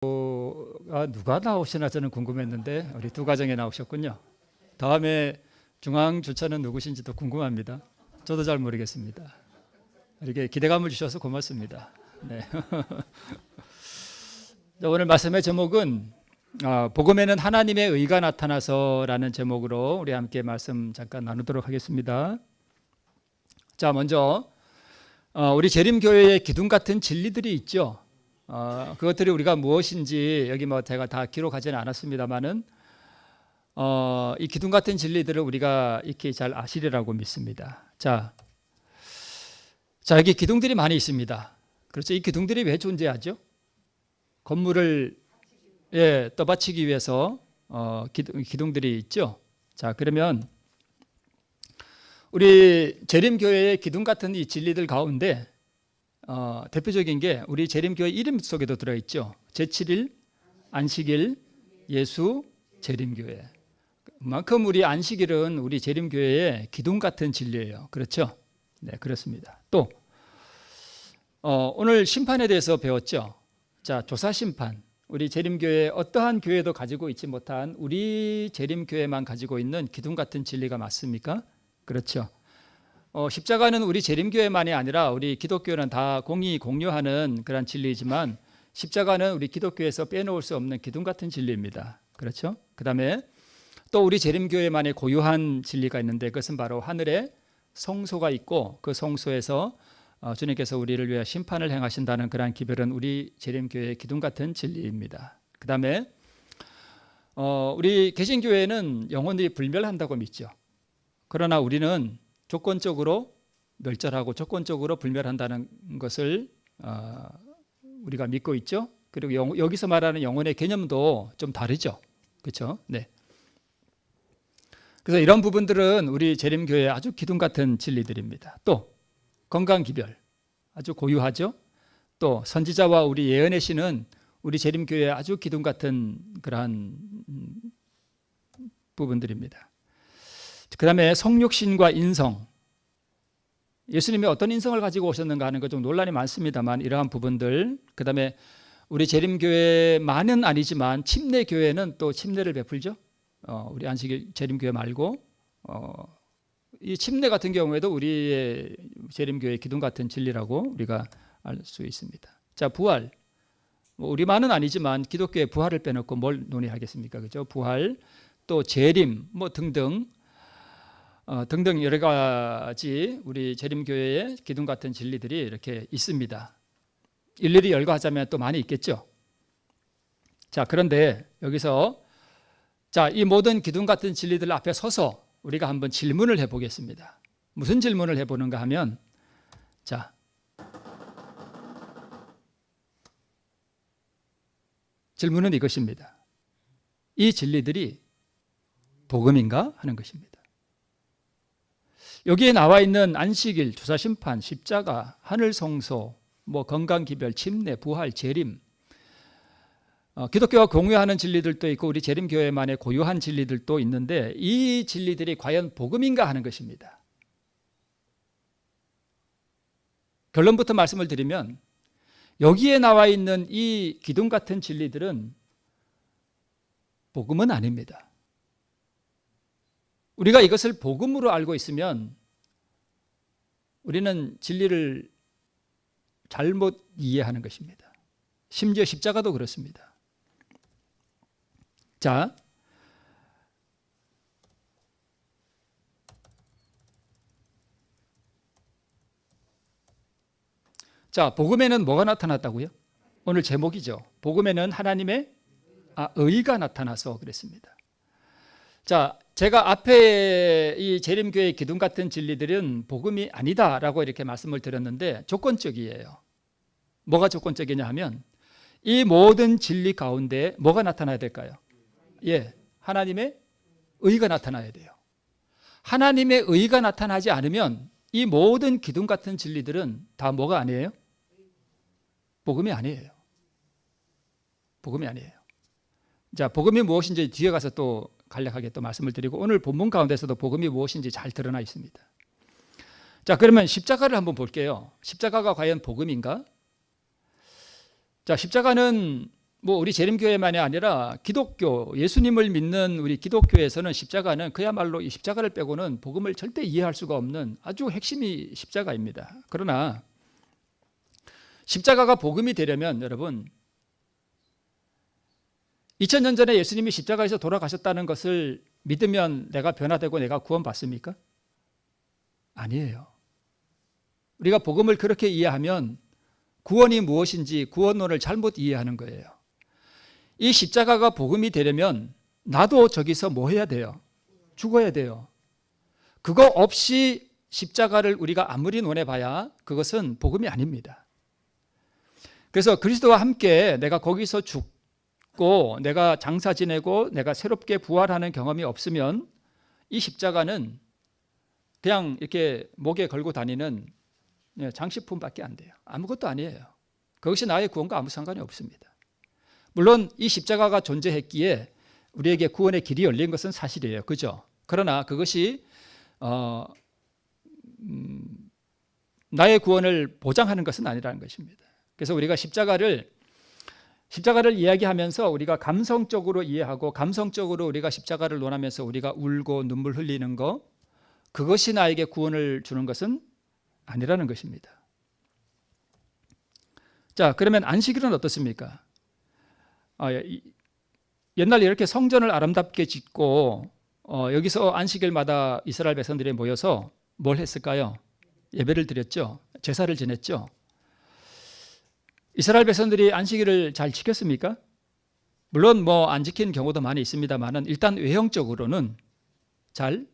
누가 나오시나 저는 궁금했는데 우리 두 가정에 나오셨군요. 다음에 중앙 주차는 누구신지도 궁금합니다. 저도 잘 모르겠습니다. 이렇게 기대감을 주셔서 고맙습니다. 네. 오늘 말씀의 제목은 복음에는 하나님의 의가 나타나서라는 제목으로 우리 함께 말씀 잠깐 나누도록 하겠습니다. 자, 먼저 우리 재림교회의 기둥 같은 진리들이 있죠. 그것들이 우리가 무엇인지 여기 제가 다 기록하지는 않았습니다만은 이 기둥 같은 진리들을 우리가 익히 잘 아시리라고 믿습니다. 자, 여기 기둥들이 많이 있습니다. 그렇죠. 이 기둥들이 왜 존재하죠? 건물을 떠받치기 위해서 기둥들이 있죠. 자, 그러면 우리 재림교회의 기둥 같은 이 진리들 가운데 대표적인 게 우리 재림교회 이름 속에도 들어있죠. 제7일 안식일 예수 재림교회. 그만큼 우리 안식일은 우리 재림교회의 기둥 같은 진리예요. 그렇죠? 네, 그렇습니다. 또 오늘 심판에 대해서 배웠죠. 자, 조사심판. 우리 재림교회 어떠한 교회도 가지고 있지 못한 우리 재림교회만 가지고 있는 기둥 같은 진리가 맞습니까? 그렇죠. 십자가는 우리 재림교회만이 아니라 우리 기독교는 다 공유하는 그런 진리이지만 십자가는 우리 기독교에서 빼놓을 수 없는 기둥 같은 진리입니다. 그렇죠? 그 다음에 또 우리 재림교회만의 고유한 진리가 있는데 그것은 바로 하늘에 성소가 있고 그 성소에서 주님께서 우리를 위해 심판을 행하신다는 그러한 기별은 우리 재림교회의 기둥 같은 진리입니다. 그 다음에 우리 개신교회는 영혼이 불멸한다고 믿죠. 그러나 우리는 조건적으로 멸절하고 조건적으로 불멸한다는 것을 우리가 믿고 있죠. 그리고 여기서 말하는 영혼의 개념도 좀 다르죠. 그렇죠? 네. 그래서 이런 부분들은 우리 재림교회의 아주 기둥 같은 진리들입니다. 또 건강기별 아주 고유하죠. 또 선지자와 우리 예언의 신은 우리 재림교회의 아주 기둥 같은 그러한 부분들입니다. 그 다음에 성육신과 인성. 예수님이 어떤 인성을 가지고 오셨는가 하는 것 좀 논란이 많습니다만 이러한 부분들. 그 다음에 우리 재림교회만은 아니지만 침례교회는 또 침례를 베풀죠. 우리 안식일 재림교회 말고 이 침례 같은 경우에도 우리의 재림교회의 기둥 같은 진리라고 우리가 알 수 있습니다. 자, 부활. 우리만은 아니지만 기독교의 부활을 빼놓고 뭘 논의하겠습니까? 그죠? 부활, 또 재림, 등등. 등등 여러 가지 우리 재림교회의 기둥 같은 진리들이 이렇게 있습니다. 일일이 열거하자면 또 많이 있겠죠. 자, 그런데 여기서 이 모든 기둥 같은 진리들 앞에 서서 우리가 한번 질문을 해보겠습니다. 무슨 질문을 해보는가 하면 질문은 이것입니다. 이 진리들이 복음인가 하는 것입니다. 여기에 나와 있는 안식일, 조사심판, 십자가, 하늘성소, 건강기별, 침례, 부활, 재림, 기독교가 공유하는 진리들도 있고 우리 재림교회만의 고유한 진리들도 있는데 이 진리들이 과연 복음인가 하는 것입니다. 결론부터 말씀을 드리면 여기에 나와 있는 이 기둥 같은 진리들은 복음은 아닙니다. 우리가 이것을 복음으로 알고 있으면 우리는 진리를 잘못 이해하는 것입니다. 심지어 십자가도 그렇습니다. 자, 복음에는 뭐가 나타났다고요? 오늘 제목이죠. 복음에는 하나님의 의가 나타나서 그랬습니다. 자, 제가 앞에 이 재림교회의 기둥 같은 진리들은 복음이 아니다라고 이렇게 말씀을 드렸는데 조건적이에요. 뭐가 조건적이냐 하면 이 모든 진리 가운데 뭐가 나타나야 될까요? 하나님의 의가 나타나야 돼요. 하나님의 의가 나타나지 않으면 이 모든 기둥 같은 진리들은 다 뭐가 아니에요? 복음이 아니에요. 복음이 아니에요. 자, 복음이 무엇인지 뒤에 가서 또 간략하게 또 말씀을 드리고 오늘 본문 가운데서도 복음이 무엇인지 잘 드러나 있습니다. 자, 그러면 십자가를 한번 볼게요. 십자가가 과연 복음인가? 자, 십자가는 뭐 우리 재림교회만이 아니라 기독교, 예수님을 믿는 우리 기독교에서는 십자가는 그야말로 이 십자가를 빼고는 복음을 절대 이해할 수가 없는 아주 핵심이 십자가입니다. 그러나 십자가가 복음이 되려면 여러분 2000년 전에 예수님이 십자가에서 돌아가셨다는 것을 믿으면 내가 변화되고 내가 구원받습니까? 아니에요. 우리가 복음을 그렇게 이해하면 구원이 무엇인지 구원론을 잘못 이해하는 거예요. 이 십자가가 복음이 되려면 나도 저기서 뭐 해야 돼요? 죽어야 돼요. 그거 없이 십자가를 우리가 아무리 논해봐야 그것은 복음이 아닙니다. 그래서 그리스도와 함께 내가 거기서 죽고 내가 장사 지내고 내가 새롭게 부활하는 경험이 없으면 이 십자가는 그냥 이렇게 목에 걸고 다니는 장식품밖에 안 돼요. 아무것도 아니에요. 그것이 나의 구원과 아무 상관이 없습니다. 물론 이 십자가가 존재했기에 우리에게 구원의 길이 열린 것은 사실이에요. 그죠? 그러나 그것이 나의 구원을 보장하는 것은 아니라는 것입니다. 그래서 우리가 십자가를 이야기하면서 우리가 감성적으로 이해하고 감성적으로 우리가 십자가를 논하면서 우리가 울고 눈물 흘리는 거 그것이 나에게 구원을 주는 것은 아니라는 것입니다. 자, 그러면 안식일은 어떻습니까? 옛날 이렇게 성전을 아름답게 짓고 여기서 안식일마다 이스라엘 백성들이 모여서 뭘 했을까요? 예배를 드렸죠. 제사를 지냈죠. 이스라엘 백성들이 안식일을 잘 지켰습니까? 물론 뭐 안 지킨 경우도 많이 있습니다만은 일단 외형적으로는 잘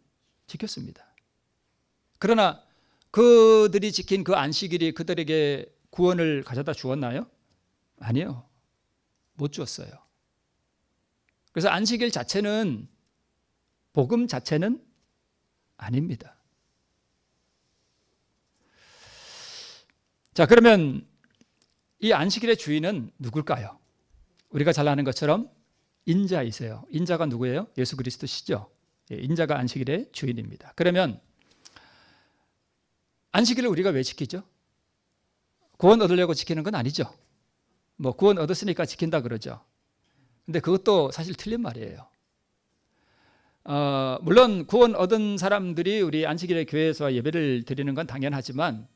지켰습니다. 그러나 그들이 지킨 그 안식일이 그들에게 구원을 가져다 주었나요? 아니요. 못 주었어요. 그래서 안식일 자체는 복음 자체는 아닙니다. 자, 그러면 이 안식일의 주인은 누굴까요? 우리가 잘 아는 것처럼 인자이세요. 인자가 누구예요? 예수 그리스도시죠. 인자가 안식일의 주인입니다. 그러면 안식일을 우리가 왜 지키죠? 구원 얻으려고 지키는 건 아니죠. 뭐 구원 얻었으니까 지킨다 그러죠. 근데 그것도 사실 틀린 말이에요. 물론 구원 얻은 사람들이 우리 안식일에 교회에서 예배를 드리는 건 당연하지만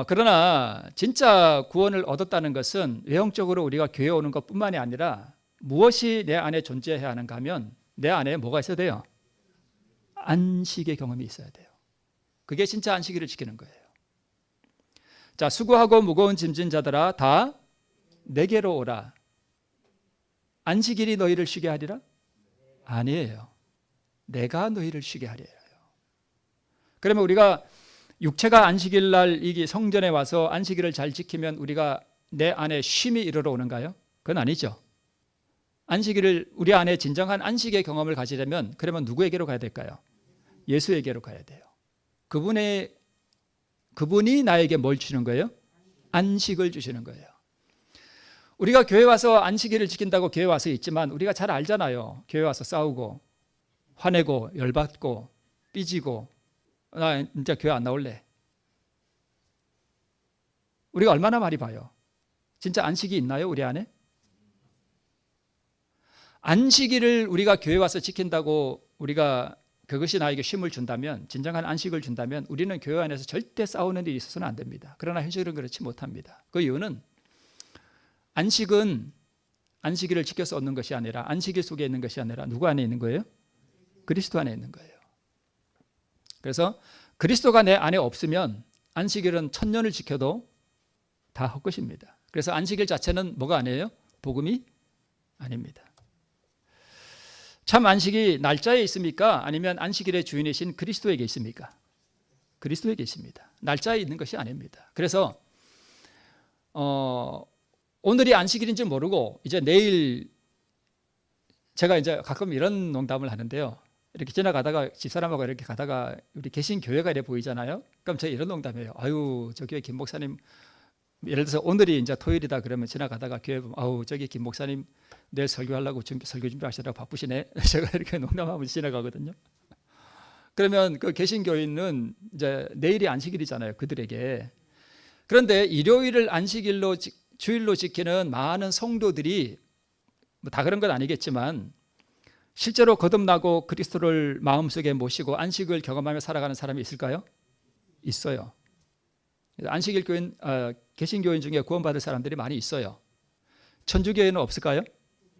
그러나 진짜 구원을 얻었다는 것은 외형적으로 우리가 교회에 오는 것뿐만이 아니라 무엇이 내 안에 존재해야 하는가 하면 내 안에 뭐가 있어야 돼요? 안식의 경험이 있어야 돼요. 그게 진짜 안식일을 지키는 거예요. 자, 수고하고 무거운 짐진 자들아 다 내게로 오라. 안식일이 너희를 쉬게 하리라? 아니에요. 내가 너희를 쉬게 하리라. 그러면 우리가 육체가 안식일 날 이 성전에 와서 안식일을 잘 지키면 우리가 내 안에 쉼이 이르러 오는가요? 그건 아니죠. 안식일을 우리 안에 진정한 안식의 경험을 가지려면 그러면 누구에게로 가야 될까요? 예수에게로 가야 돼요. 그분이 나에게 뭘 주시는 거예요? 안식을 주시는 거예요. 우리가 교회 와서 안식일을 지킨다고 교회 와서 있지만 우리가 잘 알잖아요. 교회 와서 싸우고 화내고 열받고 삐지고 나 진짜 교회 안 나올래. 우리가 얼마나 많이 봐요. 진짜 안식이 있나요? 우리 안에? 안식일을 우리가 교회 와서 지킨다고 우리가 그것이 나에게 쉼을 준다면 진정한 안식을 준다면 우리는 교회 안에서 절대 싸우는 일이 있어서는 안 됩니다. 그러나 현실은 그렇지 못합니다. 그 이유는 안식은 안식일을 지켜서 얻는 것이 아니라 안식일 속에 있는 것이 아니라 누구 안에 있는 거예요? 그리스도 안에 있는 거예요. 그래서 그리스도가 내 안에 없으면 안식일은 1000년을 지켜도 다 헛것입니다. 그래서 안식일 자체는 뭐가 아니에요? 복음이 아닙니다. 참 안식이 날짜에 있습니까? 아니면 안식일의 주인이신 그리스도에게 있습니까? 그리스도에게 있습니다. 날짜에 있는 것이 아닙니다. 그래서 오늘이 안식일인지 모르고 이제 내일 제가 이제 가끔 이런 농담을 하는데요. 이렇게 지나가다가 집사람하고 이렇게 가다가 우리 계신 교회가 이래 보이잖아요. 그럼 제가 이런 농담해요. 아유, 저 교회 김 목사님 예를 들어서 오늘이 이제 토요일이다 그러면 지나가다가 교회 보면 아우 저기 김 목사님 내일 설교하려고 설교 준비하시느라고 바쁘시네. 제가 이렇게 농담하면서 지나가거든요. 그러면 그 계신 교인은 이제 내일이 안식일이잖아요. 그들에게. 그런데 일요일을 안식일로 주일로 지키는 많은 성도들이 뭐 다 그런 건 아니겠지만 실제로 거듭나고 그리스도를 마음속에 모시고 안식을 경험하며 살아가는 사람이 있을까요? 있어요. 안식일 교인, 개신교인 중에 구원받을 사람들이 많이 있어요. 천주교회는 없을까요?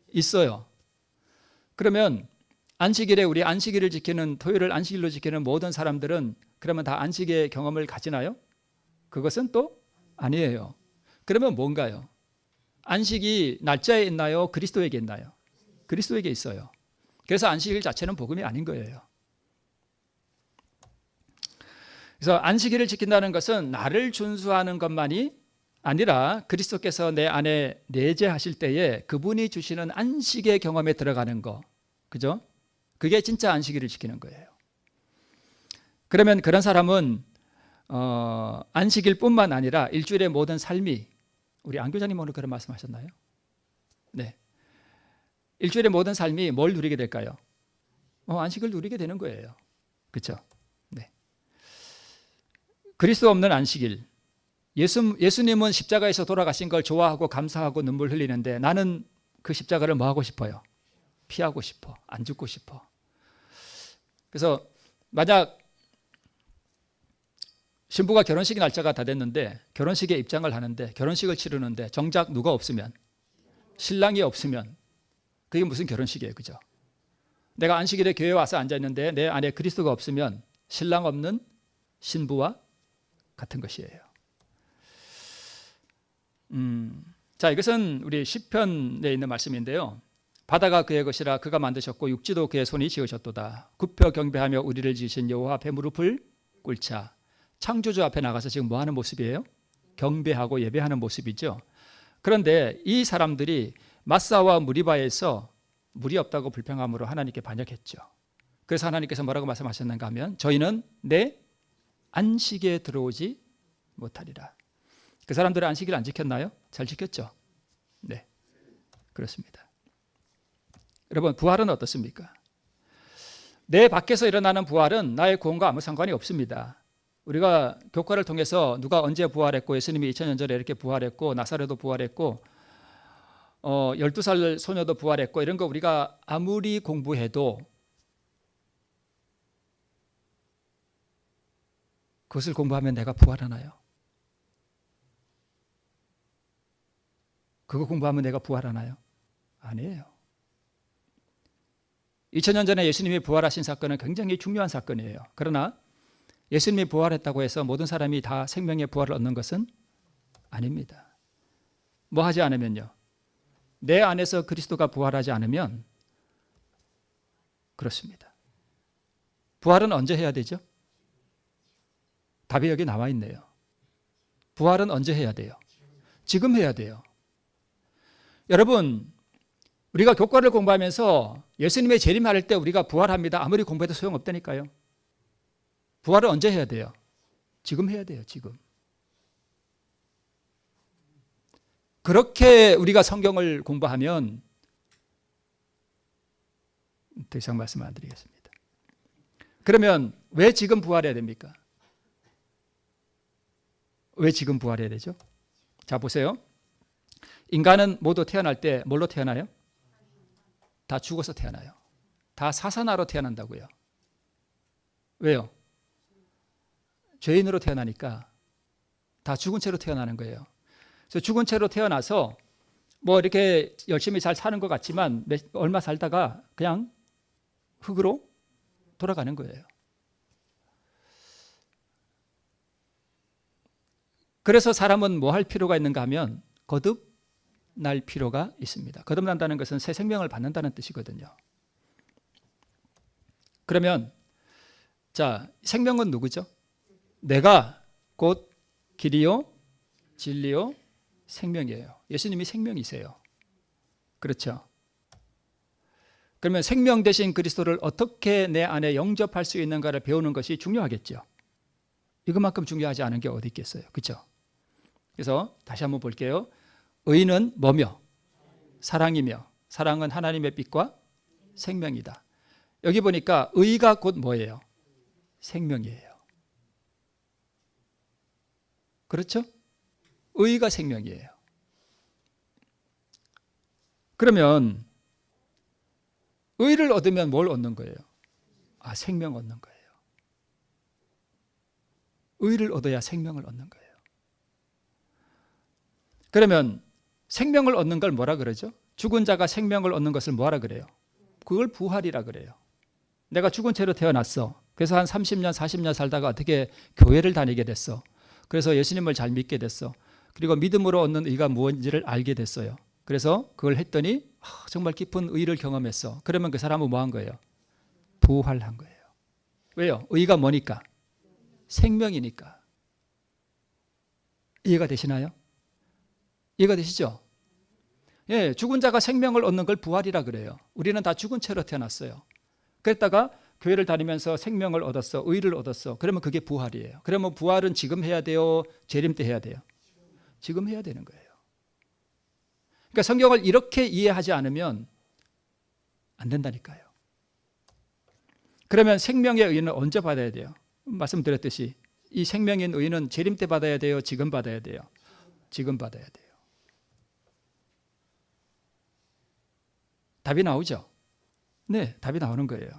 있어요. 그러면 안식일에 우리 안식일을 지키는, 토요일을 안식일로 지키는 모든 사람들은 그러면 다 안식의 경험을 가지나요? 그것은 또 아니에요. 그러면 뭔가요? 안식이 날짜에 있나요? 그리스도에게 있나요? 그리스도에게 있어요. 그래서 안식일 자체는 복음이 아닌 거예요. 그래서 안식일을 지킨다는 것은 나를 준수하는 것만이 아니라 그리스도께서 내 안에 내재하실 때에 그분이 주시는 안식의 경험에 들어가는 거, 그죠? 그게 진짜 안식일을 지키는 거예요. 그러면 그런 사람은 안식일뿐만 아니라 일주일의 모든 삶이, 우리 안 교장님 오늘 그런 말씀하셨나요? 네. 일주일의 모든 삶이 뭘 누리게 될까요? 안식을 누리게 되는 거예요. 그렇죠? 네. 그리스도 없는 안식일. 예수님은 십자가에서 돌아가신 걸 좋아하고 감사하고 눈물 흘리는데 나는 그 십자가를 뭐 하고 싶어요? 피하고 싶어. 안 죽고 싶어. 그래서 만약 신부가 결혼식 날짜가 다 됐는데 결혼식에 입장을 하는데 결혼식을 치르는데 정작 누가 없으면, 신랑이 없으면 그게 무슨 결혼식이에요, 그죠? 내가 안식일에 교회에 와서 앉아있는데 내 안에 그리스도가 없으면 신랑 없는 신부와 같은 것이에요. 자, 이것은 우리 시편에 있는 말씀인데요. 바다가 그의 것이라 그가 만드셨고 육지도 그의 손이 지으셨도다. 굽혀 경배하며 우리를 지으신 여호와 앞에 무릎을 꿇자. 창조주 앞에 나가서 지금 뭐 하는 모습이에요? 경배하고 예배하는 모습이죠. 그런데 이 사람들이 마사와 무리바에서 물이 없다고 불평함으로 하나님께 반역했죠. 그래서 하나님께서 뭐라고 말씀하셨는가 하면 저희는 내 안식에 들어오지 못하리라. 그 사람들은 안식일 안 지켰나요? 잘 지켰죠? 네, 그렇습니다. 여러분, 부활은 어떻습니까? 내 밖에서 일어나는 부활은 나의 구원과 아무 상관이 없습니다. 우리가 교과를 통해서 누가 언제 부활했고 예수님이 2000년 전에 이렇게 부활했고 나사로도 부활했고 12살 소녀도 부활했고 이런 거 우리가 아무리 공부해도 그것을 공부하면 내가 부활하나요? 그거 공부하면 내가 부활하나요? 아니에요. 2000년 전에 예수님이 부활하신 사건은 굉장히 중요한 사건이에요. 그러나 예수님이 부활했다고 해서 모든 사람이 다 생명의 부활을 얻는 것은 아닙니다. 뭐 하지 않으면요? 내 안에서 그리스도가 부활하지 않으면 그렇습니다. 부활은 언제 해야 되죠? 답이 여기 나와 있네요. 부활은 언제 해야 돼요? 지금 해야 돼요. 여러분, 우리가 교과를 공부하면서 예수님의 재림할 때 우리가 부활합니다. 아무리 공부해도 소용없다니까요. 부활을 언제 해야 돼요? 지금 해야 돼요. 지금. 그렇게 우리가 성경을 공부하면 더 이상 말씀 안 드리겠습니다. 그러면 왜 지금 부활해야 됩니까? 왜 지금 부활해야 되죠? 자, 보세요. 인간은 모두 태어날 때 뭘로 태어나요? 다 죽어서 태어나요. 다 사사나로 태어난다고요. 왜요? 죄인으로 태어나니까 다 죽은 채로 태어나는 거예요. 그래서 죽은 채로 태어나서 뭐 이렇게 열심히 잘 사는 것 같지만 얼마 살다가 그냥 흙으로 돌아가는 거예요. 그래서 사람은 뭐 할 필요가 있는가 하면 거듭날 필요가 있습니다. 거듭난다는 것은 새 생명을 받는다는 뜻이거든요. 그러면 자, 생명은 누구죠? 내가 곧 길이요 진리요 생명이에요. 예수님이 생명이세요. 그렇죠? 그러면 생명 되신 그리스도를 어떻게 내 안에 영접할 수 있는가를 배우는 것이 중요하겠죠. 이것만큼 중요하지 않은 게 어디 있겠어요. 그렇죠? 그래서 다시 한번 볼게요. 의는 뭐며? 사랑이며 사랑은 하나님의 빛과 생명이다. 여기 보니까 의가 곧 뭐예요? 생명이에요. 그렇죠? 의가 생명이에요. 그러면 의를 얻으면 뭘 얻는 거예요? 생명 얻는 거예요. 의를 얻어야 생명을 얻는 거예요. 그러면 생명을 얻는 걸 뭐라 그러죠? 죽은 자가 생명을 얻는 것을 뭐라 그래요? 그걸 부활이라 그래요. 내가 죽은 채로 태어났어. 그래서 한 30년, 40년 살다가 어떻게 교회를 다니게 됐어. 그래서 예수님을 잘 믿게 됐어. 그리고 믿음으로 얻는 의가 무엇인지를 알게 됐어요. 그래서 그걸 했더니 정말 깊은 의를 경험했어. 그러면 그 사람은 뭐 한 거예요? 부활한 거예요. 왜요? 의가 뭐니까? 생명이니까. 이해가 되시나요? 이해가 되시죠? 예, 죽은 자가 생명을 얻는 걸 부활이라 그래요. 우리는 다 죽은 채로 태어났어요. 그랬다가 교회를 다니면서 생명을 얻었어. 의를 얻었어. 그러면 그게 부활이에요. 그러면 부활은 지금 해야 돼요? 재림 때 해야 돼요? 지금 해야 되는 거예요. 그러니까 성경을 이렇게 이해하지 않으면 안 된다니까요. 그러면 생명의 의는 언제 받아야 돼요? 말씀드렸듯이 이 생명인 의는 재림 때 받아야 돼요? 지금 받아야 돼요? 지금 받아야 돼요. 답이 나오죠? 네, 답이 나오는 거예요.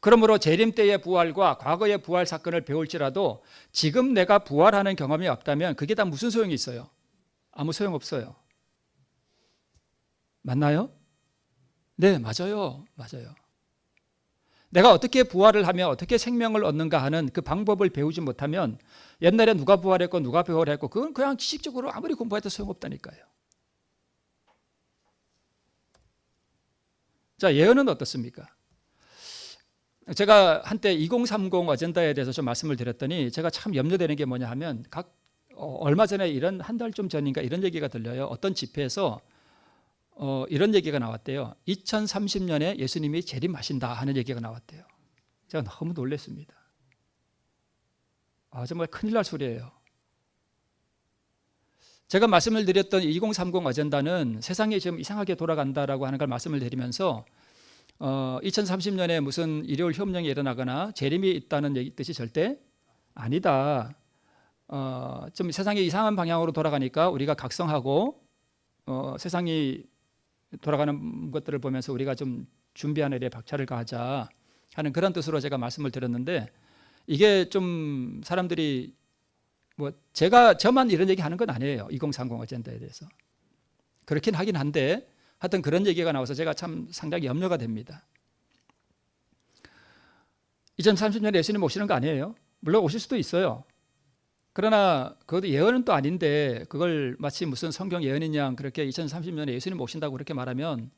그러므로 재림 때의 부활과 과거의 부활 사건을 배울지라도 지금 내가 부활하는 경험이 없다면 그게 다 무슨 소용이 있어요? 아무 소용 없어요. 맞나요? 네, 맞아요. 맞아요. 내가 어떻게 부활을 하며 어떻게 생명을 얻는가 하는 그 방법을 배우지 못하면 옛날에 누가 부활했고 누가 부활했고 그건 그냥 지식적으로 아무리 공부해도 소용없다니까요. 자, 예언은 어떻습니까? 제가 한때 2030 어젠다에 대해서 좀 말씀을 드렸더니 제가 참 염려되는 게 뭐냐 하면 얼마 전에 이런 한 달쯤 전인가 이런 얘기가 들려요. 어떤 집회에서 이런 얘기가 나왔대요. 2030년에 예수님이 재림하신다 하는 얘기가 나왔대요. 제가 너무 놀랐습니다. 정말 큰일 날 소리예요. 제가 말씀을 드렸던 2030 어젠다는 세상이 지금 이상하게 돌아간다라고 하는 걸 말씀을 드리면서 2030년에 무슨 일요일 혁명이 일어나거나 재림이 있다는 뜻이 절대 아니다. 좀 세상이 이상한 방향으로 돌아가니까 우리가 각성하고 세상이 돌아가는 것들을 보면서 우리가 좀 준비하는 일에 박차를 가하자 하는 그런 뜻으로 제가 말씀을 드렸는데 이게 좀 사람들이 저만 이런 얘기 하는 건 아니에요. 2030 어젠다에 대해서. 그렇긴 하긴 한데 하여튼 그런 얘기가 나와서 제가 참 상당히 염려가 됩니다. 2030년에 예수님 오시는 거 아니에요? 물론 오실 수도 있어요. 그러나 그것도 예언은 또 아닌데 그걸 마치 무슨 성경 예언인 양 그렇게 2030년에 예수님 오신다고 그렇게 말하면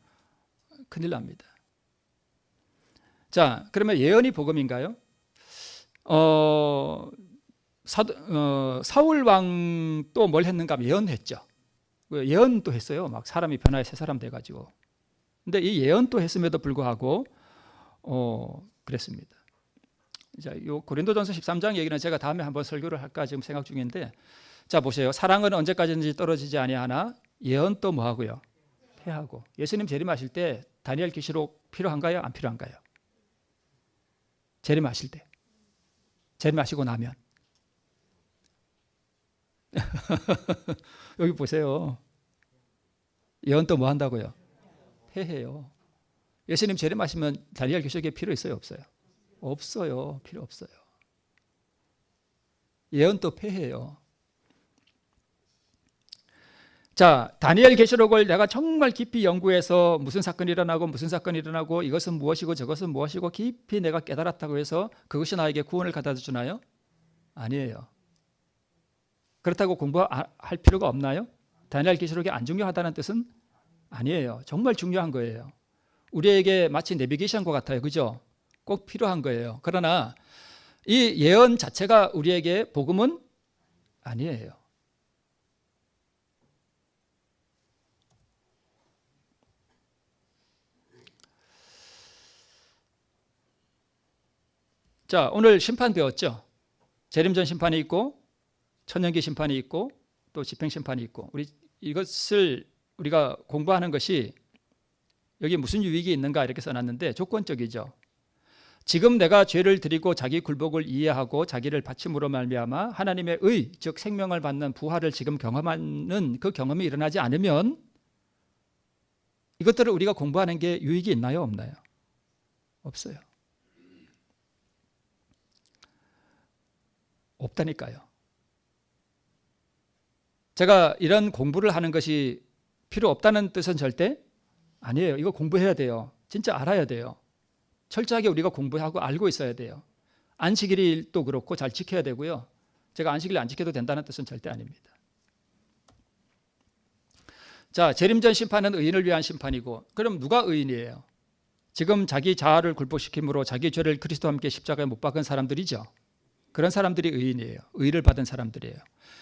큰일 납니다. 자, 그러면 예언이 복음인가요? 사울 왕도 뭘 했는가 하면 예언했죠. 예언도 했어요. 막 사람이 변화해 새 사람 돼가지고. 근데 이 예언도 했음에도 불구하고 그랬습니다. 자, 요 고린도전서 13장 얘기는 제가 다음에 한번 설교를 할까 지금 생각 중인데, 자 보세요. 사랑은 언제까지든지 떨어지지 아니하나 예언도 뭐하고요? 패하고. 예수님 재림하실 때 다니엘 계시록 필요한가요? 안 필요한가요? 재림하실 때. 재림하시고 나면. 여기 보세요. 예언도 뭐 한다고요? 패해요. 예수님 재림하시면 다니엘 계시록에 필요 있어요? 없어요? 없어요. 필요 없어요. 예언도 패해요. 자, 다니엘 계시록을 내가 정말 깊이 연구해서 무슨 사건이 일어나고 무슨 사건이 일어나고 이것은 무엇이고 저것은 무엇이고 깊이 내가 깨달았다고 해서 그것이 나에게 구원을 가져다 주나요? 아니에요. 그렇다고 공부할 필요가 없나요? 다니엘 계시록이 안 중요하다는 뜻은 아니에요. 정말 중요한 거예요. 우리에게 마치 내비게이션과 같아요. 그죠? 꼭 필요한 거예요. 그러나 이 예언 자체가 우리에게 복음은 아니에요. 자, 오늘 심판 배웠죠? 재림전 심판이 있고 천년기 심판이 있고 또 집행 심판이 있고 이것을 우리가 공부하는 것이 여기 무슨 유익이 있는가 이렇게 써놨는데 조건적이죠. 지금 내가 죄를 드리고 자기 굴복을 이해하고 자기를 바침으로 말미암아 하나님의 의, 즉 생명을 받는 부활을 지금 경험하는 그 경험이 일어나지 않으면 이것들을 우리가 공부하는 게 유익이 있나요? 없나요? 없어요. 없다니까요. 제가 이런 공부를 하는 것이 필요 없다는 뜻은 절대 아니에요. 이거 공부해야 돼요. 진짜 알아야 돼요. 철저하게 우리가 공부하고 알고 있어야 돼요. 안식일도 그렇고 잘 지켜야 되고요. 제가 안식일 안 지켜도 된다는 뜻은 절대 아닙니다. 자, 재림전 심판은 의인을 위한 심판이고, 그럼 누가 의인이에요? 지금 자기 자아를 굴복시킴으로 자기 죄를 그리스도와 함께 십자가에 못 박은 사람들이죠. 그런 사람들이 의인이에요. 의를 받은 사람들이에요.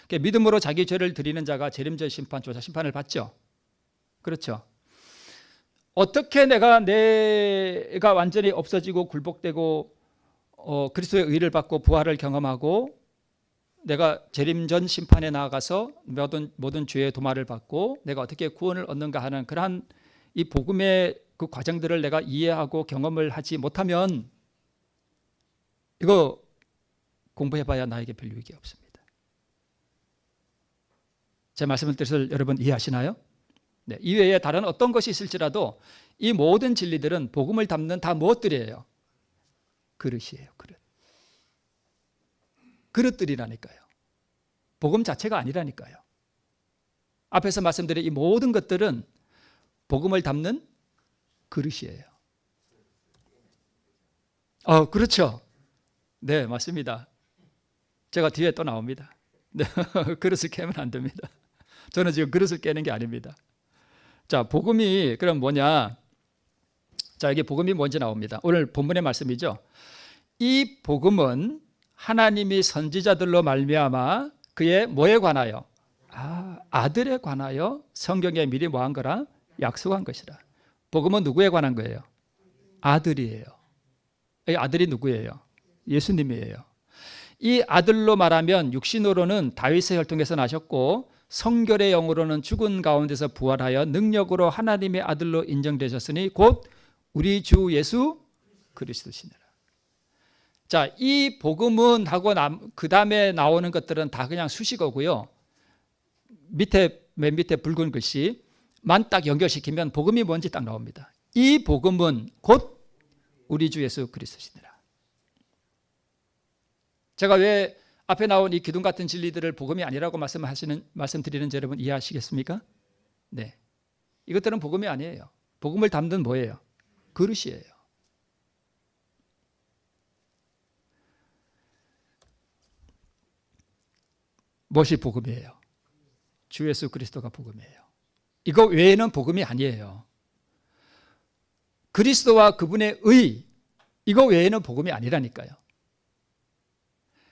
그러니까 믿음으로 자기 죄를 드리는 자가 재림전 심판, 조사 심판을 받죠. 그렇죠. 어떻게 내가 완전히 없어지고 굴복되고 그리스도의 의를 받고 부활을 경험하고 내가 재림전 심판에 나아가서 모든 죄의 도말을 받고 내가 어떻게 구원을 얻는가 하는 그러한 이 복음의 그 과정들을 내가 이해하고 경험을 하지 못하면 이거 공부해봐야 나에게 별 유익이 없습니다. 제 말씀을 뜻을 여러분 이해하시나요? 네, 이외에 다른 어떤 것이 있을지라도 이 모든 진리들은 복음을 담는 다 무엇들이에요? 그릇이에요. 그릇. 그릇들이라니까요. 복음 자체가 아니라니까요. 앞에서 말씀드린 이 모든 것들은 복음을 담는 그릇이에요. 그렇죠. 네, 맞습니다. 제가 뒤에 또 나옵니다. 네, 그릇을 깨면 안 됩니다. 저는 지금 그릇을 깨는 게 아닙니다. 자, 복음이 그럼 뭐냐? 자, 이게 복음이 뭔지 나옵니다. 오늘 본문의 말씀이죠. 이 복음은 하나님이 선지자들로 말미암아 그의 뭐에 관하여? 아들에 관하여 성경에 미리 뭐한 거라? 약속한 것이라. 복음은 누구에 관한 거예요? 아들이에요. 이 아들이 누구예요? 예수님이에요. 이 아들로 말하면 육신으로는 다윗의 혈통에서 나셨고 성결의 영으로는 죽은 가운데서 부활하여 능력으로 하나님의 아들로 인정되셨으니 곧 우리 주 예수 그리스도시니라. 자, 이 복음은 하고 그 다음에 나오는 것들은 다 그냥 수식어고요. 맨 밑에 붉은 글씨만 딱 연결시키면 복음이 뭔지 딱 나옵니다. 이 복음은 곧 우리 주 예수 그리스도시니라. 제가 왜 앞에 나온 이 기둥 같은 진리들을 복음이 아니라고 말씀드리는지 여러분 이해하시겠습니까? 네, 이것들은 복음이 아니에요. 복음을 담는 뭐예요? 그릇이에요. 무엇이 복음이에요? 주 예수 그리스도가 복음이에요. 이거 외에는 복음이 아니에요. 그리스도와 그분의 의, 이거 외에는 복음이 아니라니까요.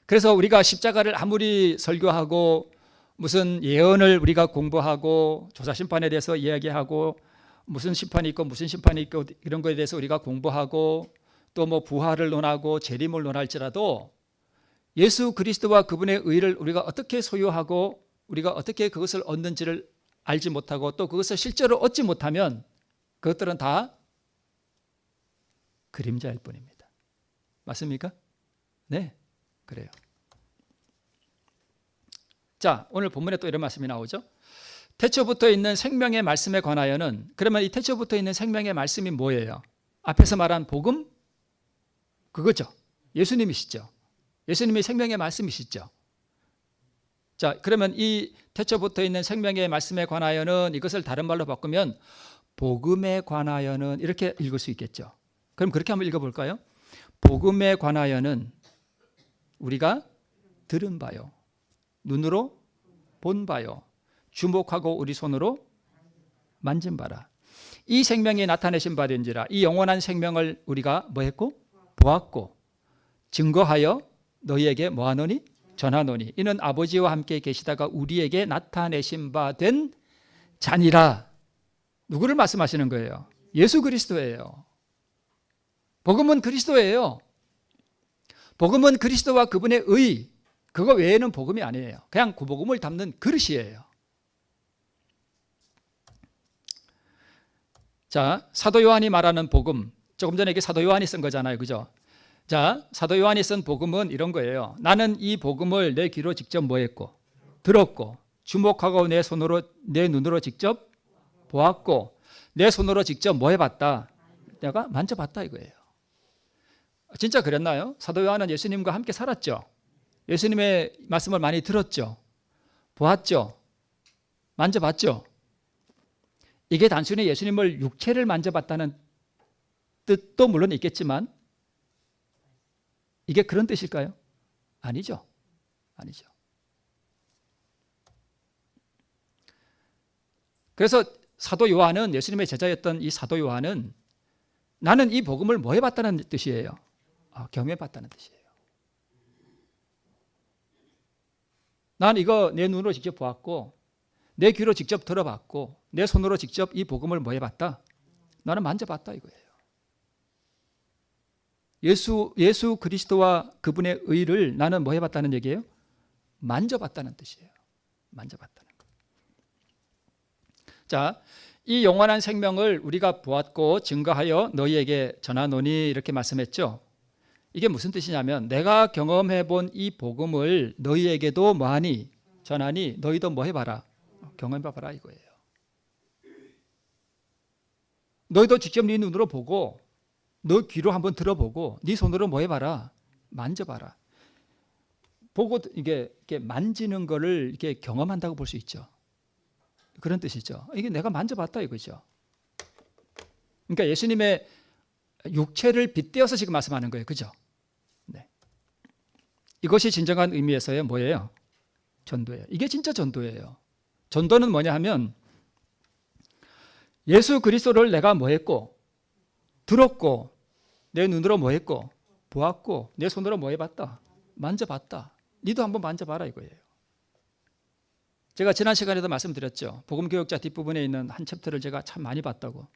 그래서 우리가 십자가를 아무리 설교하고 무슨 예언을 우리가 공부하고 조사심판에 대해서 이야기하고 무슨 심판이 있고 무슨 심판이 있고 이런 거에 대해서 우리가 공부하고 또 뭐 부활을 논하고 재림을 논할지라도 예수 그리스도와 그분의 의를 우리가 어떻게 소유하고 우리가 어떻게 그것을 얻는지를 알지 못하고 또 그것을 실제로 얻지 못하면 그것들은 다 그림자일 뿐입니다. 맞습니까? 네, 그래요. 자, 오늘 본문에 또 이런 말씀이 나오죠. 태초부터 있는 생명의 말씀에 관하여는, 그러면 이 태초부터 있는 생명의 말씀이 뭐예요? 앞에서 말한 복음? 그거죠. 예수님이시죠. 예수님이 생명의 말씀이시죠. 자, 그러면 이 태초부터 있는 생명의 말씀에 관하여는, 이것을 다른 말로 바꾸면 복음에 관하여는, 이렇게 읽을 수 있겠죠. 그럼 그렇게 한번 읽어볼까요? 복음에 관하여는 우리가 들은 바요, 눈으로 본 바요, 주목하고 우리 손으로 만진 바라. 이 생명이 나타내신 바 된지라. 이 영원한 생명을 우리가 뭐 했고? 보았고 증거하여 너희에게 뭐하노니? 전하노니. 이는 아버지와 함께 계시다가 우리에게 나타내신 바 된 자니라. 누구를 말씀하시는 거예요? 예수 그리스도예요. 복음은 그리스도예요. 복음은 그리스도와 그분의 의, 그거 외에는 복음이 아니에요. 그냥 그 복음을 담는 그릇이에요. 자, 사도 요한이 말하는 복음, 조금 전에 이게 사도 요한이 쓴 거잖아요, 그죠? 자, 사도 요한이 쓴 복음은 이런 거예요. 나는 이 복음을 내 귀로 직접 뭐 했고? 들었고, 주목하고 내 눈으로 직접 보았고, 내 손으로 직접 뭐 해봤다? 내가 만져봤다 이거예요. 진짜 그랬나요? 사도 요한은 예수님과 함께 살았죠. 예수님의 말씀을 많이 들었죠. 보았죠. 만져봤죠. 이게 단순히 예수님을 육체를 만져봤다는 뜻도 물론 있겠지만 이게 그런 뜻일까요? 아니죠. 아니죠. 그래서 사도 요한은, 예수님의 제자였던 이 사도 요한은 나는 이 복음을 뭐 해봤다는 뜻이에요? 경험해봤다는 뜻이에요. 난 이거 내 눈으로 직접 보았고 내 귀로 직접 들어봤고 내 손으로 직접 이 복음을 뭐 해봤다? 나는 만져봤다 이거예요. 예수 그리스도와 그분의 의를 나는 뭐 해봤다는 얘기예요? 만져봤다는 뜻이에요. 만져봤다는 것. 자, 이 영원한 생명을 우리가 보았고 증거하여 너희에게 전하노니 이렇게 말씀했죠. 이게 무슨 뜻이냐면 내가 경험해 본 이 복음을 너희에게도 뭐하니? 전하니 너희도 뭐 해봐라? 경험해봐라 이거예요. 너희도 직접 네 눈으로 보고 너 귀로 한번 들어보고 네 손으로 뭐 해봐라? 만져봐라. 보고 이게 만지는 거를 이렇게 경험한다고 볼 수 있죠. 그런 뜻이죠. 이게 내가 만져봤다 이거죠. 그러니까 예수님의 육체를 빗대어서 지금 말씀하는 거예요. 그죠? 네. 이것이 진정한 의미에서의 뭐예요? 전도예요. 이게 진짜 전도예요. 전도는 뭐냐 하면 예수 그리스도를 내가 뭐 했고 들었고 내 눈으로 뭐 했고 보았고 내 손으로 뭐 해봤다? 만져봤다. 니도 한번 만져봐라 이거예요. 제가 지난 시간에도 말씀드렸죠. 복음교역자 뒷부분에 있는 한 챕터를 제가 참 많이 봤다고.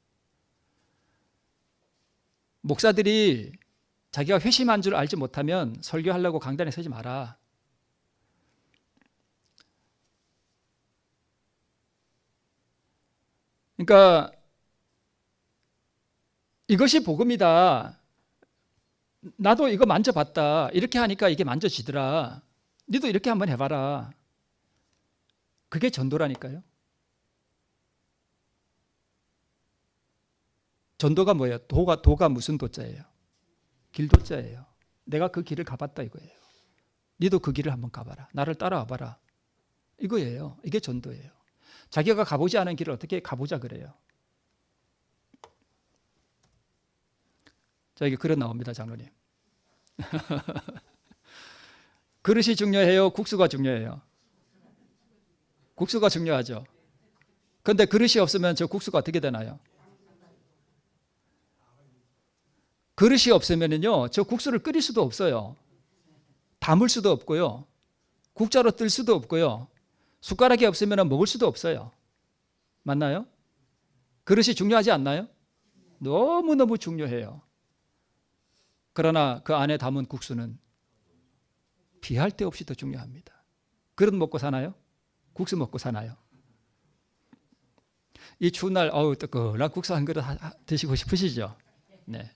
목사들이 자기가 회심한 줄 알지 못하면 설교하려고 강단에 서지 마라. 그러니까 이것이 복음이다. 나도 이거 만져봤다. 이렇게 하니까 이게 만져지더라. 니도 이렇게 한번 해봐라. 그게 전도라니까요. 전도가 뭐예요? 도가 무슨 도자예요? 길도자예요. 내가 그 길을 가봤다 이거예요. 니도 그 길을 한번 가봐라. 나를 따라와봐라. 이거예요. 이게 전도예요. 자기가 가보지 않은 길을 어떻게 가보자 그래요. 자, 여기 글은 나옵니다, 장로님. 그릇이 중요해요? 국수가 중요해요? 국수가 중요하죠. 그런데 그릇이 없으면 저 국수가 어떻게 되나요? 그릇이 없으면요, 저 국수를 끓일 수도 없어요. 담을 수도 없고요. 국자로 뜰 수도 없고요. 숟가락이 없으면 먹을 수도 없어요. 맞나요? 그릇이 중요하지 않나요? 너무너무 중요해요. 그러나 그 안에 담은 국수는 비할 데 없이 더 중요합니다. 그릇 먹고 사나요? 국수 먹고 사나요? 이 추운 날 뜨끈한 국수 한 그릇 드시고 싶으시죠? 네.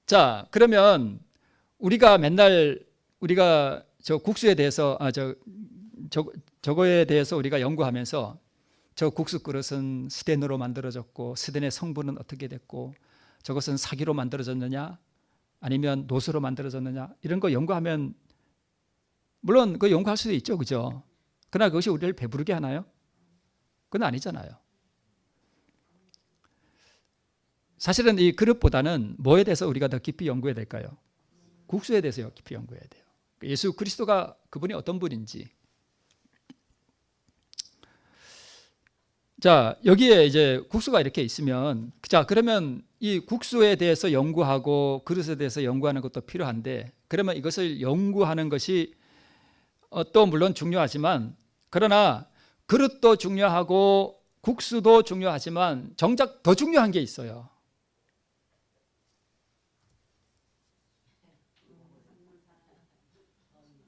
자, 그러면 우리가 맨날 저 국수에 대해서 저거에 대해서 우리가 연구하면서 저 국수 그릇은 스텐으로 만들어졌고 스텐의 성분은 어떻게 됐고 저것은 사기로 만들어졌느냐 아니면 노수로 만들어졌느냐 이런 거 연구하면 물론 그 연구할 수도 있죠. 그죠? 그러나 그것이 우리를 배부르게 하나요? 그건 아니잖아요. 사실은 이 그릇보다는 뭐에 대해서 우리가 더 깊이 연구해야 될까요? 국수에 대해서 깊이 연구해야 돼요. 예수 그리스도가 그분이 어떤 분인지. 자, 여기에 이제 국수가 이렇게 있으면, 자, 그러면 이 국수에 대해서 연구하고 그릇에 대해서 연구하는 것도 필요한데, 그러면 이것을 연구하는 것이 또 물론 중요하지만, 그러나 그릇도 중요하고 국수도 중요하지만 정작 더 중요한 게 있어요.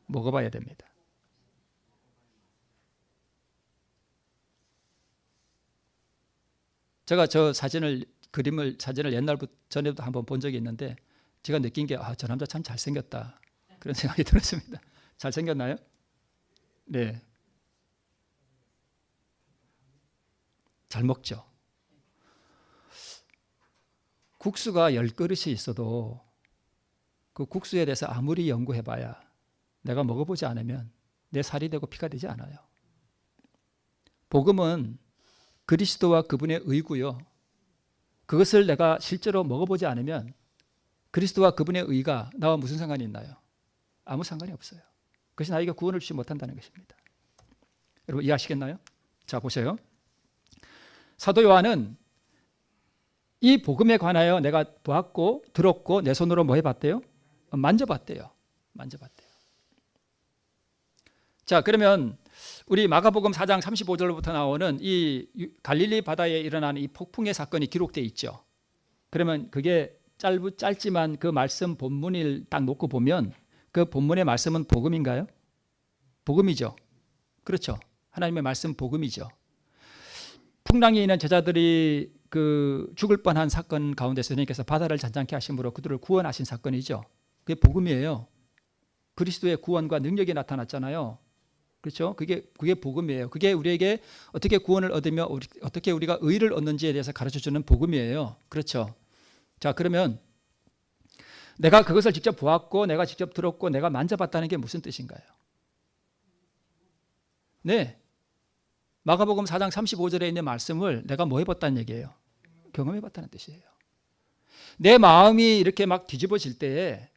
먹어봐야 됩니다. 제가 저 사진을 옛날부터 전에도 한번 본 적이 있는데 제가 느낀 게 저 남자 참 잘생겼다 그런 생각이 들었습니다. 잘생겼나요? 네. 잘 먹죠. 국수가 10그릇이 있어도 그 국수에 대해서 아무리 연구해봐야 내가 먹어보지 않으면 내 살이 되고 피가 되지 않아요. 복음은 그리스도와 그분의 의고요. 그것을 내가 실제로 먹어보지 않으면 그리스도와 그분의 의가 나와 무슨 상관이 있나요? 아무 상관이 없어요. 그것이 나에게 구원을 주지 못한다는 것입니다. 여러분 이해하시겠나요? 자 보세요. 사도 요한은 이 복음에 관하여 내가 보았고 들었고 내 손으로 뭐 해봤대요? 만져봤대요. 만져봤대요. 자 그러면 우리 마가복음 4장 35절부터 나오는 이 갈릴리 바다에 일어나는 이 폭풍의 사건이 기록되어 있죠. 그러면 그게 짧지만 그 말씀 본문을 딱 놓고 보면 그 본문의 말씀은 복음인가요? 복음이죠. 그렇죠. 하나님의 말씀 복음이죠. 풍랑이 있는 제자들이 그 죽을 뻔한 사건 가운데서 주님께서 바다를 잔잔케 하심으로 그들을 구원하신 사건이죠. 그게 복음이에요. 그리스도의 구원과 능력이 나타났잖아요. 그렇죠? 그게 복음이에요. 그게 우리에게 어떻게 구원을 얻으며 어떻게 우리가 의를 얻는지에 대해서 가르쳐주는 복음이에요. 그렇죠? 자 그러면 내가 그것을 직접 보았고 내가 직접 들었고 내가 만져봤다는 게 무슨 뜻인가요? 네, 마가복음 4장 35절에 있는 말씀을 내가 뭐 해봤다는 얘기예요? 경험해봤다는 뜻이에요. 내 마음이 이렇게 막 뒤집어질 때에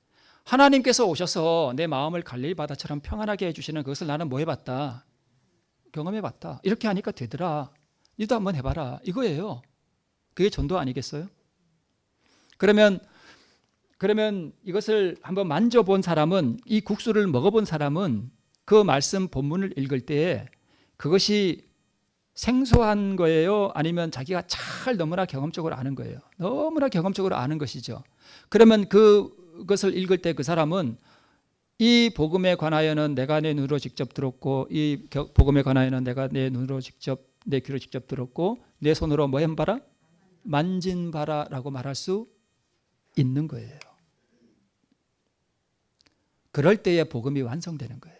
하나님께서 오셔서 내 마음을 갈릴리 바다처럼 평안하게 해주시는 그것을 나는 뭐 해봤다? 경험해봤다. 이렇게 하니까 되더라. 너도 한번 해봐라. 이거예요. 그게 전도 아니겠어요? 그러면 이것을 한번 만져본 사람은, 이 국수를 먹어본 사람은 그 말씀 본문을 읽을 때에 그것이 생소한 거예요? 아니면 자기가 잘 너무나 경험적으로 아는 거예요? 너무나 경험적으로 아는 것이죠. 그러면 그것을 읽을 때 그 사람은 이 복음에 관하여는 내가 내 눈으로 직접 들었고 이 복음에 관하여는 내가 내 귀로 직접 들었고 내 손으로 뭐 해봐라? 만진 바라라고 말할 수 있는 거예요. 그럴 때에 복음이 완성되는 거예요.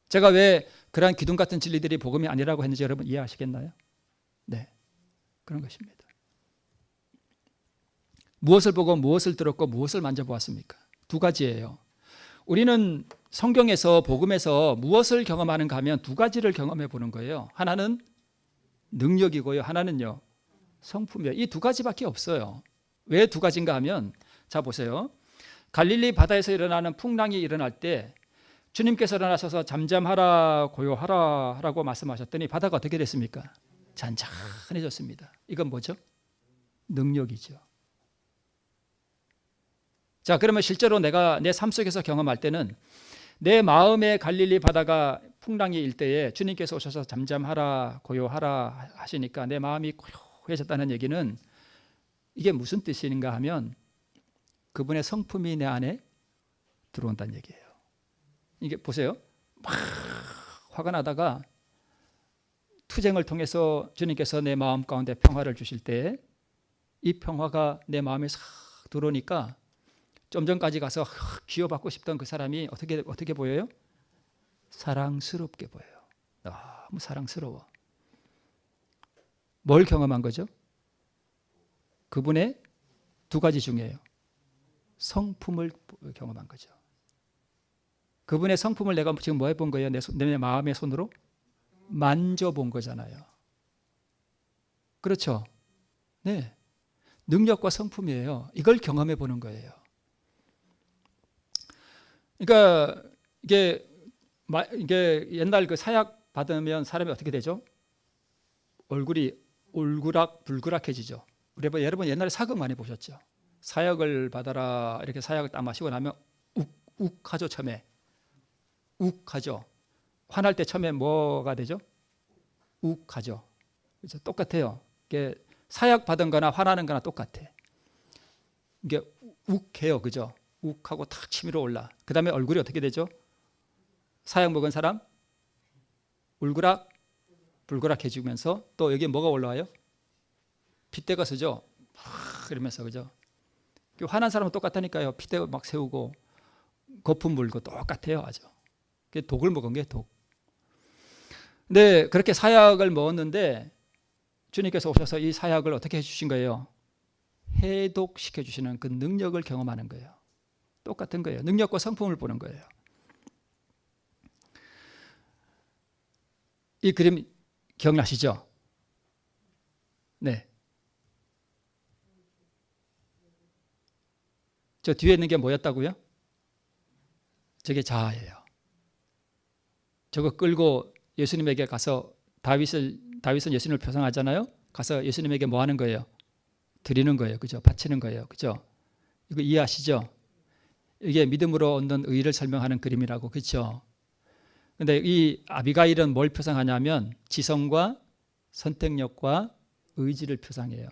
제가 왜 그러한 기둥 같은 진리들이 복음이 아니라고 했는지 여러분 이해하시겠나요? 네, 그런 것입니다. 무엇을 보고 무엇을 들었고 무엇을 만져보았습니까? 두 가지예요. 우리는 성경에서 복음에서 무엇을 경험하는가 하면 두 가지를 경험해 보는 거예요. 하나는 능력이고요. 하나는요 성품이에요. 이 두 가지밖에 없어요. 왜 두 가지인가 하면 자 보세요. 갈릴리 바다에서 일어나는 풍랑이 일어날 때 주님께서 일어나셔서 잠잠하라 고요하라 하라고 말씀하셨더니 바다가 어떻게 됐습니까? 잔잔해졌습니다. 이건 뭐죠? 능력이죠. 자 그러면 실제로 내가 내 삶 속에서 경험할 때는 내 마음의 갈릴리 바다가 풍랑이 일 때에 주님께서 오셔서 잠잠하라 고요하라 하시니까 내 마음이 고요해졌다는 얘기는 이게 무슨 뜻인가 하면 그분의 성품이 내 안에 들어온다는 얘기예요. 이게 보세요. 막 화가 나다가 투쟁을 통해서 주님께서 내 마음 가운데 평화를 주실 때 이 평화가 내 마음에 싹 들어오니까 좀 전까지 가서 쥐어받고 싶던 그 사람이 어떻게 보여요? 사랑스럽게 보여요. 너무 사랑스러워. 뭘 경험한 거죠? 그분의 두 가지 중에요. 성품을 경험한 거죠. 그분의 성품을 내가 지금 뭐 해본 거예요? 내 마음의 손으로 만져본 거잖아요. 그렇죠? 네. 능력과 성품이에요. 이걸 경험해 보는 거예요. 그러니까 이게 옛날 그 사약 받으면 사람이 어떻게 되죠? 얼굴이 울그락불그락해지죠. 여러분 옛날에 사극 많이 보셨죠? 사약을 받아라 이렇게 사약을 딱 마시고 나면 욱욱하죠. 처음에 욱하죠. 화날 때 처음에 뭐가 되죠? 욱하죠. 그래서 똑같아요. 이게 사약 받은 거나 화나는 거나 똑같아. 이게 욱해요. 그죠? 욱하고 탁 치밀어 올라. 그 다음에 얼굴이 어떻게 되죠? 사약 먹은 사람 울그락불그락해지면서 또 여기에 뭐가 올라와요? 핏대가 서죠. 그러면서 그죠? 화난 사람은 똑같다니까요. 핏대 막 세우고 거품 물고 똑같아요. 아주. 독을 먹은 게 독. 근데 그렇게 사약을 먹었는데 주님께서 오셔서 이 사역을 어떻게 해주신 거예요? 해독시켜 주시는 그 능력을 경험하는 거예요. 똑같은 거예요. 능력과 성품을 보는 거예요. 이 그림 기억나시죠? 네. 저 뒤에 있는 게 뭐였다고요? 저게 자아예요. 저거 끌고 예수님에게 가서 다윗은 예수님을 표상하잖아요. 가서 예수님에게 뭐 하는 거예요? 드리는 거예요. 그죠? 바치는 거예요. 그죠? 이거 이해하시죠? 이게 믿음으로 얻는 의를 설명하는 그림이라고. 그렇죠? 근데 이 아비가일은 뭘 표상하냐면 지성과 선택력과 의지를 표상해요.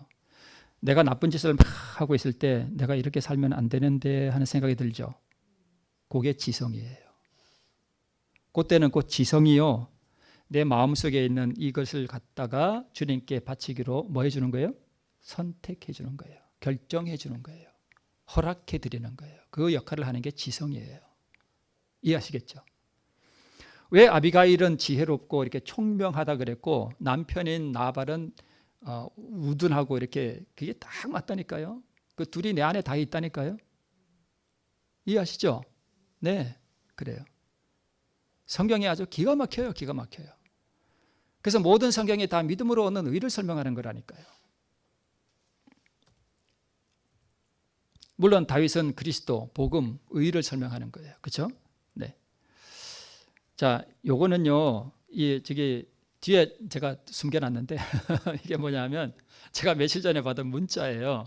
내가 나쁜 짓을 막 하고 있을 때 내가 이렇게 살면 안 되는데 하는 생각이 들죠. 그게 지성이에요. 그때는 그 지성이요, 내 마음속에 있는 이것을 갖다가 주님께 바치기로 뭐 해주는 거예요? 선택해 주는 거예요. 결정해 주는 거예요. 허락해 드리는 거예요. 그 역할을 하는 게 지성이에요. 이해하시겠죠? 왜 아비가일은 지혜롭고 이렇게 총명하다 그랬고 남편인 나발은 우둔하고 이렇게, 그게 딱 맞다니까요. 그 둘이 내 안에 다 있다니까요. 이해하시죠? 네, 그래요. 성경이 아주 기가 막혀요. 기가 막혀요. 그래서 모든 성경이 다 믿음으로 얻는 의를 설명하는 거라니까요. 물론 다윗은 그리스도, 복음, 의를 설명하는 거예요. 그렇죠? 네. 자, 요거는요, 저기 뒤에 제가 숨겨놨는데 이게 뭐냐면 제가 며칠 전에 받은 문자예요.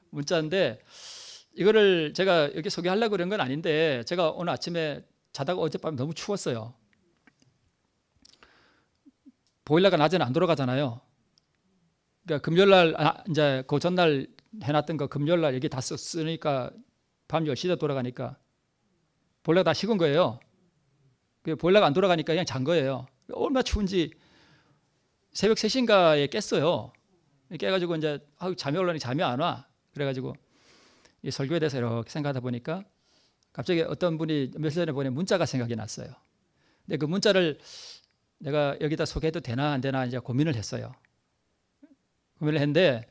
문자인데 이거를 제가 여기 소개하려고 그런 건 아닌데 제가 오늘 아침에 자다가 어젯밤에 너무 추웠어요. 보일러가 낮에는 안 돌아가잖아요. 그러니까 금요일날 이제 그 전날 해놨던 거 금요일날 여기 다 쓰니까 밤 10시에 돌아가니까 보일러가 다 식은 거예요. 그 보일러가 안 돌아가니까 그냥 잔 거예요. 얼마나 추운지 새벽 3시인가에 깼어요. 깨가지고 이제 잠이 올라니 잠이 안 와. 그래가지고 이 설교에 대해서 이렇게 생각하다 보니까 갑자기 어떤 분이 며칠 전에 보낸 문자가 생각이 났어요. 근데 그 문자를 내가 여기다 소개해도 되나 안 되나 이제 고민을 했어요. 고민을 했는데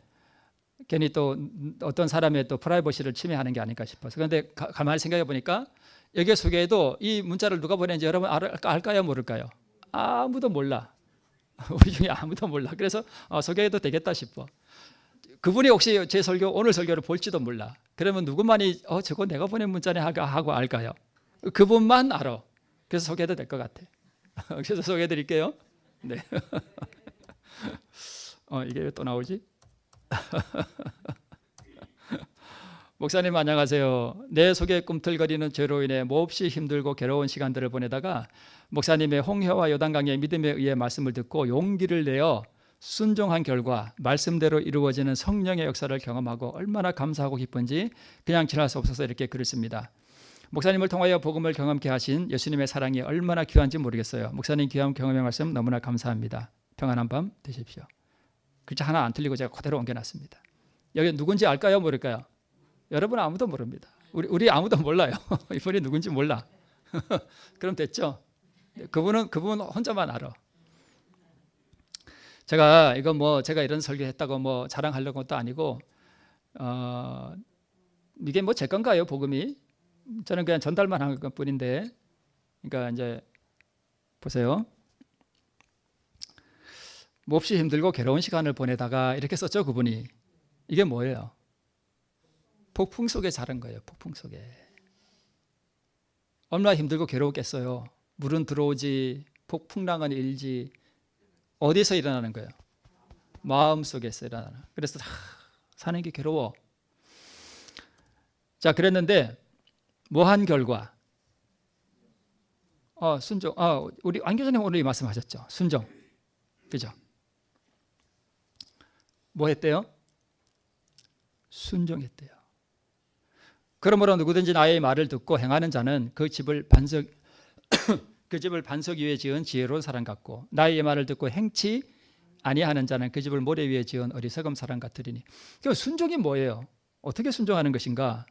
괜히 또 어떤 사람의 또 프라이버시를 침해하는 게 아닐까 싶어서. 그런데 가만히 생각해 보니까 여기에 소개해도 이 문자를 누가 보냈는지 여러분 알까요, 모를까요? 아무도 몰라. 우리 중에 아무도 몰라. 그래서 소개해도 되겠다 싶어. 그분이 혹시 제 설교, 오늘 설교를 볼지도 몰라. 그러면 누구만이 저거 내가 보낸 문자네 하고 알까요? 그분만 알아. 그래서 소개해도 될 것 같아. 그래서 소개해 드릴게요. 네. 이게 왜 또 나오지? 목사님 안녕하세요. 내 속에 꿈틀거리는 죄로 인해 몹시 힘들고 괴로운 시간들을 보내다가 목사님의 홍해와 요단강의 믿음에 의해 말씀을 듣고 용기를 내어 순종한 결과 말씀대로 이루어지는 성령의 역사를 경험하고 얼마나 감사하고 기쁜지 그냥 지날 수 없어서 이렇게 글을 씁니다. 목사님을 통하여 복음을 경험케 하신 예수님의 사랑이 얼마나 귀한지 모르겠어요. 목사님 귀한 경험의 말씀 너무나 감사합니다. 평안한 밤 되십시오. 글자 하나 안 틀리고 제가 그대로 옮겨놨습니다. 여기 누군지 알까요, 모를까요? 여러분 아무도 모릅니다. 우리 아무도 몰라요. 이분이 누군지 몰라. 그럼 됐죠? 그분 혼자만 알아. 제가 제가 이런 설교했다고 뭐 자랑하려고 것도 아니고 이게 뭐 제 건가요, 복음이? 저는 그냥 전달만 한 것뿐인데. 그러니까 이제 보세요. 몹시 힘들고 괴로운 시간을 보내다가 이렇게 썼죠, 그분이. 이게 뭐예요? 폭풍 속에 자란 거예요. 폭풍 속에. 얼마나 힘들고 괴로웠겠어요. 물은 들어오지, 폭풍랑은 일지. 어디서 일어나는 거예요? 마음속에서 일어나는. 그래서 사는 게 괴로워. 자, 그랬는데 뭐 한 결과? 순종. 우리 안 교수님 오늘 이 말씀하셨죠. 순종. 그죠? 뭐 했대요? 순종했대요. 그러므로 누구든지 나의 말을 듣고 행하는 자는 그 집을 반석 위에 지은 지혜로운 사람 같고 나의 말을 듣고 행치 아니하는 자는 그 집을 모래 위에 지은 어리석은 사람 같으리니. 그 순종이 뭐예요? 어떻게 순종하는 것인가?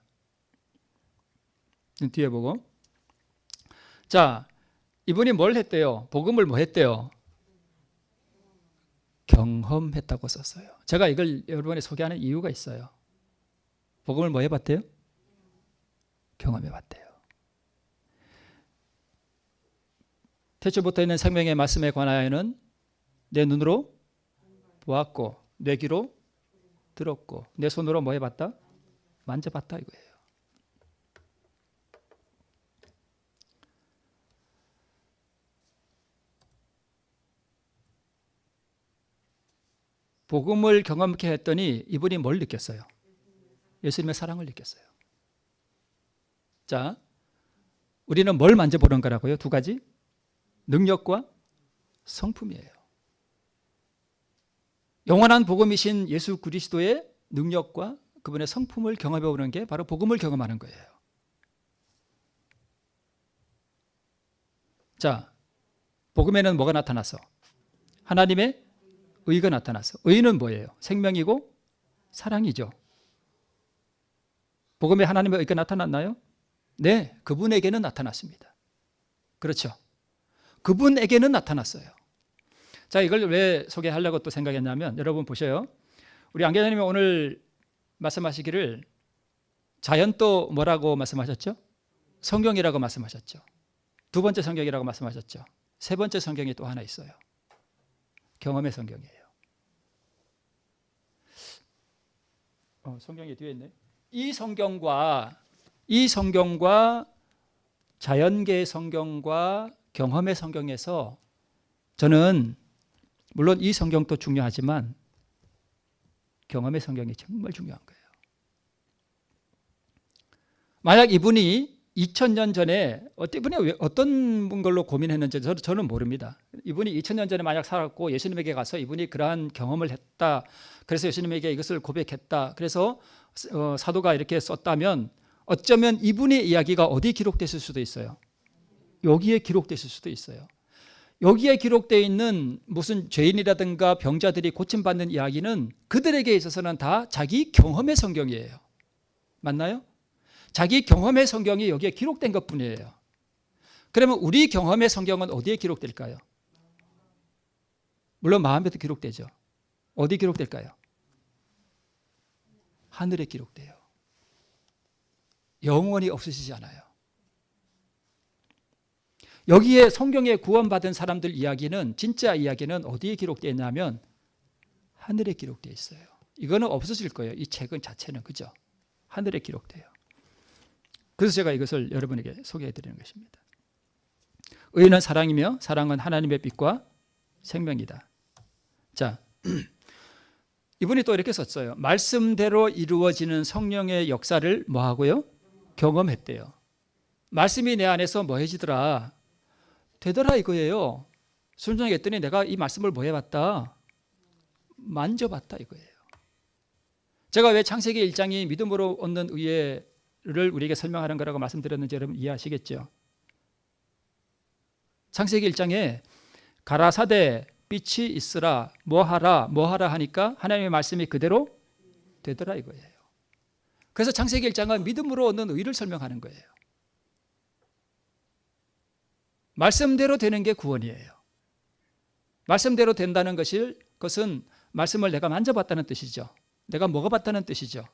뒤에 보고. 자, 이분이 뭘 했대요? 복음을 뭐 했대요? 경험했다고 썼어요. 제가 이걸 여러분에 소개하는 이유가 있어요. 복음을 뭐 해봤대요? 경험해봤대요. 태초부터 있는 생명의 말씀에 관하여는 내 눈으로 보았고 내 귀로 들었고 내 손으로 뭐 해봤다? 만져봤다 이거예요. 복음을 경험케 했더니 이분이 뭘 느꼈어요? 예수님의 사랑을 느꼈어요. 자, 우리는 뭘 만져보는 거라고요? 두 가지? 능력과 성품이에요. 영원한 복음이신 예수 그리스도의 능력과 그분의 성품을 경험해 보는 게 바로 복음을 경험하는 거예요. 자, 복음에는 뭐가 나타났어? 하나님의 의가 나타났어. 의는 뭐예요? 생명이고 사랑이죠. 복음에 하나님의 의가 나타났나요? 네, 그분에게는 나타났습니다. 그렇죠. 그분에게는 나타났어요. 자, 이걸 왜 소개하려고 또 생각했냐면 여러분 보셔요. 우리 안 교장님이 오늘 말씀하시기를 자연 또 뭐라고 말씀하셨죠? 성경이라고 말씀하셨죠. 두 번째 성경이라고 말씀하셨죠. 세 번째 성경이 또 하나 있어요. 경험의 성경이에요. 성경이 뒤에 있네. 이 성경과 자연계의 성경과 경험의 성경에서 저는 물론 이 성경도 중요하지만 경험의 성경이 정말 중요한 거예요. 만약 이분이 2000년 전에 어떤 걸로 고민했는지 저는 모릅니다. 이분이 2000년 전에 만약 살았고 예수님에게 가서 이분이 그러한 경험을 했다. 그래서 예수님에게 이것을 고백했다. 그래서 사도가 이렇게 썼다면 어쩌면 이분의 이야기가 어디 기록됐을 수도 있어요. 여기에 기록됐을 수도 있어요. 여기에 기록되어 있는 무슨 죄인이라든가 병자들이 고침받는 이야기는 그들에게 있어서는 다 자기 경험의 성경이에요. 맞나요? 자기 경험의 성경이 여기에 기록된 것뿐이에요. 그러면 우리 경험의 성경은 어디에 기록될까요? 물론 마음에도 기록되죠. 어디 기록될까요? 하늘에 기록돼요. 영원히 없으시지 않아요. 여기에 성경에 구원받은 사람들 이야기는 진짜 이야기는 어디에 기록되어 있냐면 하늘에 기록되어 있어요. 이거는 없어질 거예요. 이 책은 자체는 그죠? 하늘에 기록돼요. 그래서 제가 이것을 여러분에게 소개해 드리는 것입니다. 의는 사랑이며 사랑은 하나님의 빛과 생명이다. 자, 이분이 또 이렇게 썼어요. 말씀대로 이루어지는 성령의 역사를 뭐 하고요? 경험했대요. 말씀이 내 안에서 뭐 해지더라? 되더라 이거예요. 순종하게 했더니 내가 이 말씀을 뭐 해봤다? 만져봤다 이거예요. 제가 왜 창세기 1장이 믿음으로 얻는 의를 우리에게 설명하는 거라고 말씀드렸는지 여러분 이해하시겠죠? 창세기 1장에 가라사대 빛이 있으라 뭐하라 하니까 하나님의 말씀이 그대로 되더라 이거예요. 그래서 창세기 1장은 믿음으로 얻는 의를 설명하는 거예요. 말씀대로 되는 게 구원이에요. 말씀대로 된다는 것은 말씀을 내가 만져봤다는 뜻이죠. 내가 먹어봤다는 뜻이죠.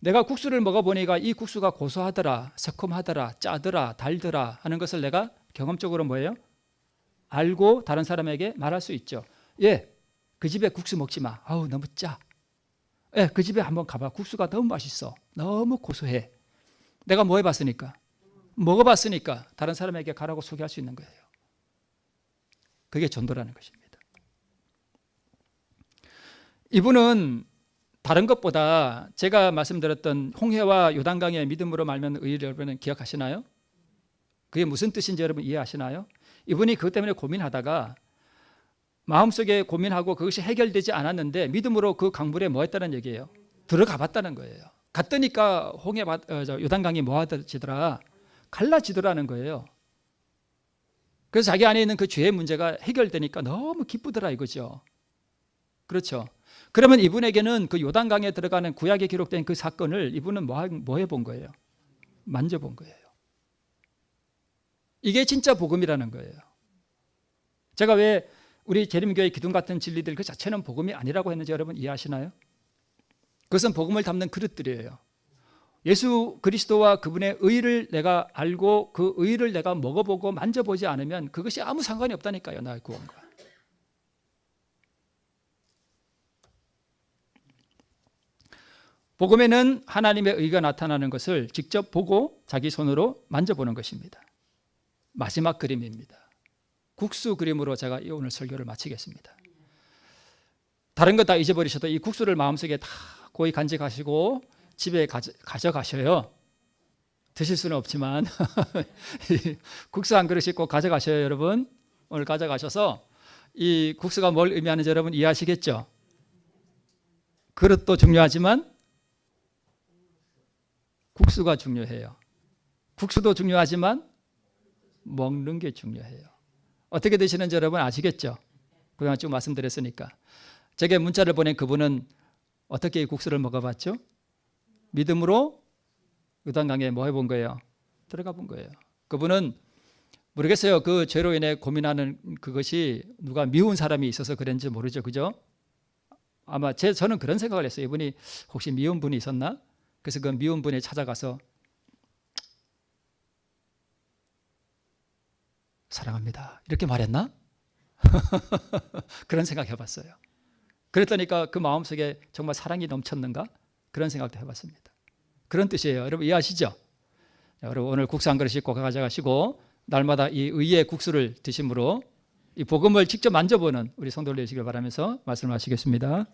내가 국수를 먹어보니까 이 국수가 고소하더라, 새콤하더라, 짜더라, 달더라 하는 것을 내가 경험적으로 뭐예요? 알고 다른 사람에게 말할 수 있죠. 예, 그 집에 국수 먹지 마. 아우 너무 짜. 예, 그 집에 한번 가봐. 국수가 너무 맛있어. 너무 고소해. 내가 뭐 해봤으니까? 먹어봤으니까 다른 사람에게 가라고 소개할 수 있는 거예요. 그게 전도라는 것입니다. 이분은 다른 것보다 제가 말씀드렸던 홍해와 요단강의 믿음으로 말면 의를 여러분은 기억하시나요? 그게 무슨 뜻인지 여러분 이해하시나요? 이분이 그것 때문에 고민하다가 마음속에 고민하고 그것이 해결되지 않았는데 믿음으로 그 강물에 뭐 했다는 얘기예요? 들어가 봤다는 거예요. 갔더니까 요단강이 뭐 하지더라? 갈라지더라는 거예요. 그래서 자기 안에 있는 그 죄의 문제가 해결되니까 너무 기쁘더라 이거죠. 그렇죠. 그러면 이분에게는 그 요단강에 들어가는 구약에 기록된 그 사건을 이분은 뭐 해본 거예요? 만져본 거예요. 이게 진짜 복음이라는 거예요. 제가 왜 우리 재림교회 기둥 같은 진리들 그 자체는 복음이 아니라고 했는지 여러분 이해하시나요? 그것은 복음을 담는 그릇들이에요. 예수 그리스도와 그분의 의를 내가 알고 그 의를 내가 먹어보고 만져보지 않으면 그것이 아무 상관이 없다니까요, 나의 구원과. 복음에는 하나님의 의가 나타나는 것을 직접 보고 자기 손으로 만져보는 것입니다. 마지막 그림입니다. 국수 그림으로 제가 오늘 설교를 마치겠습니다. 다른 거 다 잊어버리셔도 이 국수를 마음속에 다 고이 간직하시고 집에 가져가셔요. 드실 수는 없지만 국수 한 그릇씩 꼭 가져가셔요, 여러분. 오늘 가져가셔서 이 국수가 뭘 의미하는지 여러분 이해하시겠죠? 그릇도 중요하지만 국수가 중요해요. 국수도 중요하지만 먹는 게 중요해요. 어떻게 드시는지 여러분 아시겠죠? 그동안 쭉 말씀드렸으니까. 제게 문자를 보낸 그분은 어떻게 이 국수를 먹어봤죠? 믿음으로 요단강에 뭐 해본 거예요? 들어가 본 거예요. 그분은 모르겠어요. 그 죄로 인해 고민하는 그것이 누가 미운 사람이 있어서 그런지 모르죠. 그죠? 아마 저는 그런 생각을 했어요. 이분이 혹시 미운 분이 있었나? 그래서 그 미운 분에 찾아가서 사랑합니다. 이렇게 말했나? 그런 생각 해봤어요. 그랬더니까 그 마음속에 정말 사랑이 넘쳤는가? 그런 생각도 해봤습니다. 그런 뜻이에요. 여러분 이해하시죠? 여러분 오늘 국수 한 그릇씩 꼭 가져가시고 날마다 이 의의 국수를 드심으로 이 복음을 직접 만져보는 우리 성도들 되시길 바라면서 말씀을 마치겠습니다.